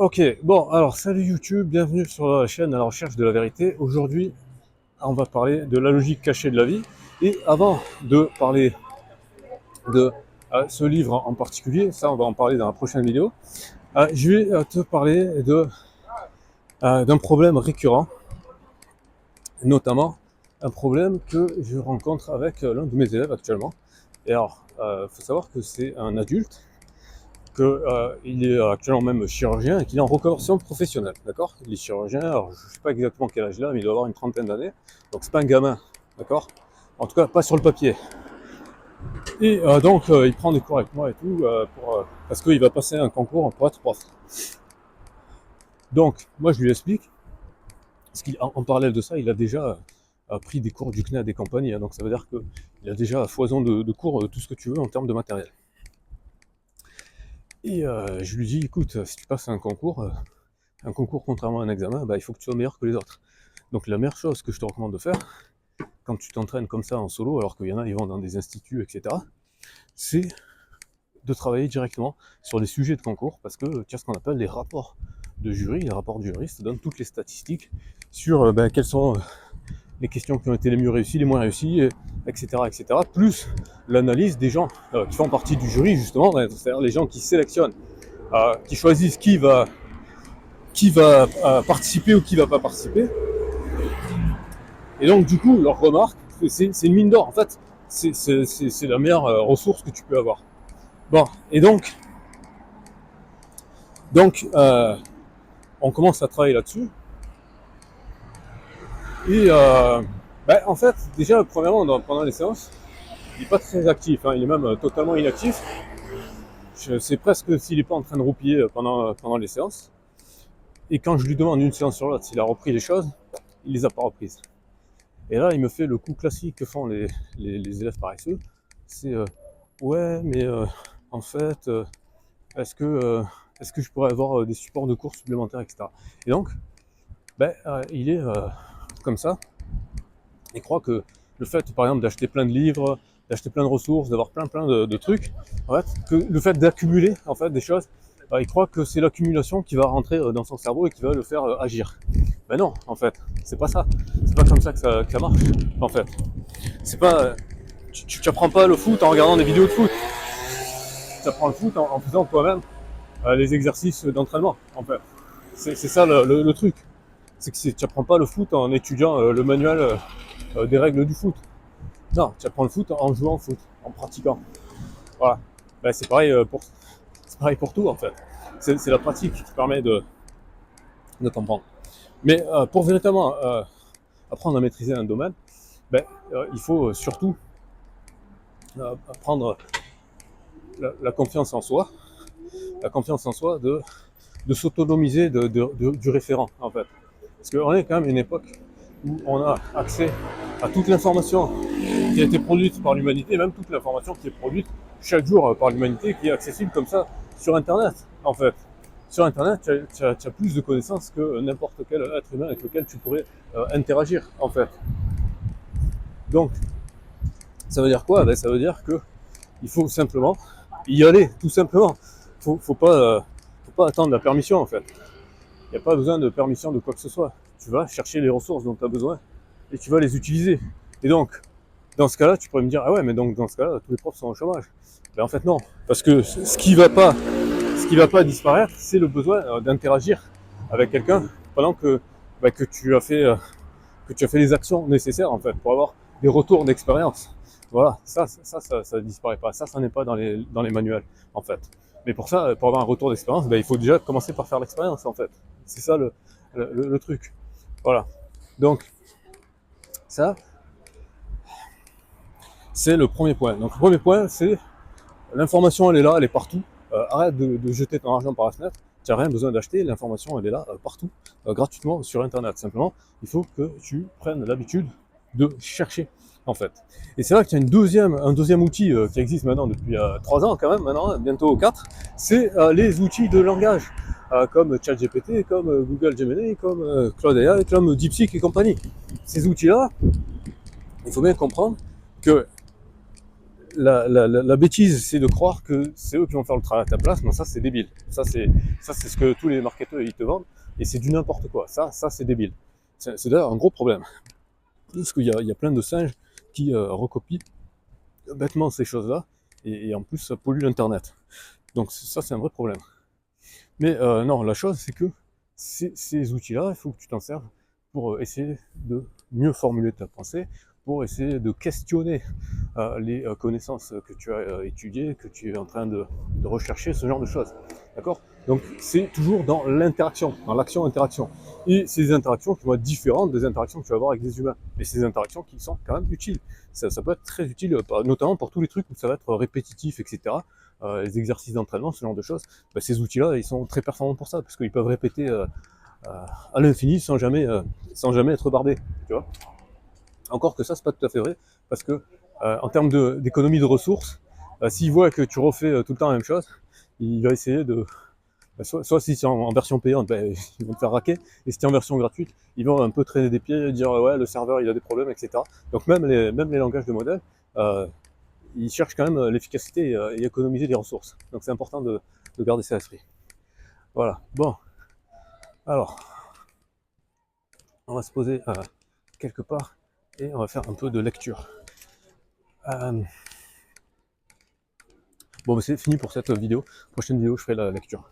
Ok, bon, alors salut YouTube, bienvenue sur la chaîne à la recherche de la vérité. Aujourd'hui, on va parler de la logique cachée de la vie. Et avant de parler de ce livre en particulier, ça on va en parler dans la prochaine vidéo, je vais te parler d'un problème récurrent, notamment un problème que je rencontre avec l'un de mes élèves actuellement. Et alors, faut savoir que c'est un adulte, qu'il est actuellement même chirurgien et qu'il est en reconversion professionnelle, d'accord. Il est chirurgien, alors je ne sais pas exactement quel âge il a, mais il doit avoir une trentaine d'années, donc c'est pas un gamin, d'accord. En tout cas, pas sur le papier. Et donc, il prend des cours avec moi et tout, parce qu'il va passer un concours pour être prof. Donc, moi, je lui explique, parce qu'en parallèle de ça, il a déjà pris des cours du CNED et compagnie, hein, donc ça veut dire qu'il a déjà foison de cours, tout ce que tu veux en termes de matériel. Et je lui dis, écoute, si tu passes un concours, contrairement à un examen, bah, il faut que tu sois meilleur que les autres. Donc la meilleure chose que je te recommande de faire, quand tu t'entraînes comme ça en solo, alors qu'il y en a, ils vont dans des instituts, etc., c'est de travailler directement sur des sujets de concours, parce que tu as ce qu'on appelle les rapports de jury. Les rapports de jury, ça donne toutes les statistiques sur quelles sont les questions qui ont été les mieux réussies, les moins réussies, etc., etc., plus l'analyse des gens qui font partie du jury, justement, c'est-à-dire les gens qui sélectionnent, qui choisissent qui va participer ou qui va pas participer. Et donc du coup, leur remarque, c'est une mine d'or. En fait, c'est la meilleure ressource que tu peux avoir. Bon, et donc on commence à travailler là-dessus. Et en fait, déjà, premièrement, pendant les séances, il n'est pas très actif, hein, il est même totalement inactif. C'est presque s'il n'est pas en train de roupiller pendant les séances. Et quand je lui demande une séance sur l'autre s'il a repris les choses, il les a pas reprises. Et là, il me fait le coup classique que font les élèves paresseux, c'est ouais, mais en fait, est-ce que, euh, est-ce que je pourrais avoir des supports de cours supplémentaires, etc. Et donc, il est comme ça, il croit que le fait, par exemple, d'acheter plein de livres, d'acheter plein de ressources, d'avoir plein de trucs, en fait, que le fait d'accumuler en fait des choses, il croit que c'est l'accumulation qui va rentrer dans son cerveau et qui va le faire agir. Ben non, en fait, c'est pas ça. C'est pas comme ça que ça marche, en fait. C'est pas, tu apprends pas le foot en regardant des vidéos de foot. Tu apprends le foot en faisant toi-même les exercices d'entraînement, en fait. C'est ça le truc. C'est que tu apprends pas le foot en étudiant le manuel des règles du foot. Non, tu apprends le foot en jouant au foot, en pratiquant. Voilà. Ben, c'est pareil pour tout, en fait. C'est la pratique qui permet de comprendre. Mais pour véritablement apprendre à maîtriser un domaine, il faut surtout apprendre la confiance en soi, de s'autonomiser du référent, en fait. Parce qu'on est quand même une époque où on a accès à toute l'information qui a été produite par l'humanité, même toute l'information qui est produite chaque jour par l'humanité, qui est accessible comme ça sur Internet, en fait. Sur Internet, tu as plus de connaissances que n'importe quel être humain avec lequel tu pourrais interagir, en fait. Donc, ça veut dire quoi? Ça veut dire que il faut simplement y aller, tout simplement. Faut pas attendre la permission, en fait. Il n'y a pas besoin de permission de quoi que ce soit. Tu vas chercher les ressources dont tu as besoin et tu vas les utiliser. Et donc, dans ce cas-là, tu pourrais me dire, ah ouais, mais donc dans ce cas-là, tous les profs sont au chômage. En fait, non. Parce que ce qui va pas disparaître, c'est le besoin d'interagir avec quelqu'un pendant que tu as fait les actions nécessaires, en fait, pour avoir des retours d'expérience. Voilà, ça disparaît pas. Ça n'est pas dans les manuels, en fait. Mais pour ça, pour avoir un retour d'expérience, il faut déjà commencer par faire l'expérience, en fait. C'est ça le truc. Voilà. Donc, ça, c'est le premier point. Donc, le premier point, c'est l'information, elle est là, elle est partout. Arrête de jeter ton argent par la fenêtre. Tu n'as rien besoin d'acheter. L'information, elle est là, partout, gratuitement sur Internet. Simplement, il faut que tu prennes l'habitude de chercher, en fait. Et c'est là qu'il y a un deuxième outil qui existe maintenant depuis 3 ans, quand même, maintenant, bientôt 4. C'est les outils de langage, comme ChatGPT, comme Google Gemini, comme Claude AI, comme DeepSeek et compagnie. Ces outils-là, il faut bien comprendre que la bêtise, c'est de croire que c'est eux qui vont faire le travail à ta place. Non, ça c'est débile. Ça c'est ce que tous les marketeurs ils te vendent, et c'est du n'importe quoi. Ça c'est débile. C'est d'ailleurs un gros problème. Parce qu'il y a plein de singes qui recopient bêtement ces choses-là, et en plus ça pollue l'internet. Donc ça c'est un vrai problème. Mais non, la chose c'est que ces outils-là, il faut que tu t'en serves pour essayer de mieux formuler ta pensée, pour essayer de questionner les connaissances que tu as étudiées, que tu es en train de rechercher, ce genre de choses. D'accord? Donc c'est toujours dans l'interaction, dans l'action-interaction. Et ces interactions qui vont être différentes des interactions que tu vas avoir avec des humains. Et ces interactions qui sont quand même utiles. Ça peut être très utile, notamment pour tous les trucs où ça va être répétitif, etc. Les exercices d'entraînement, ce genre de choses. Bah, ces outils-là, ils sont très performants pour ça, parce qu'ils peuvent répéter à l'infini sans jamais être barbés. Tu vois? Encore que ça, c'est pas tout à fait vrai, parce que en termes d'économie de ressources, s'il voit que tu refais tout le temps la même chose, il va essayer de... soit si c'est en version payante, ben, ils vont te faire raquer, et si c'est en version gratuite, ils vont un peu traîner des pieds, dire ouais, le serveur il a des problèmes, etc. Donc même les langages de modèles, ils cherchent quand même l'efficacité et économiser des ressources. Donc c'est important de garder ça à l'esprit. Voilà, bon, alors, on va se poser quelque part, et on va faire un peu de lecture. Bon, bah, c'est fini pour cette vidéo. Prochaine vidéo, je ferai la lecture.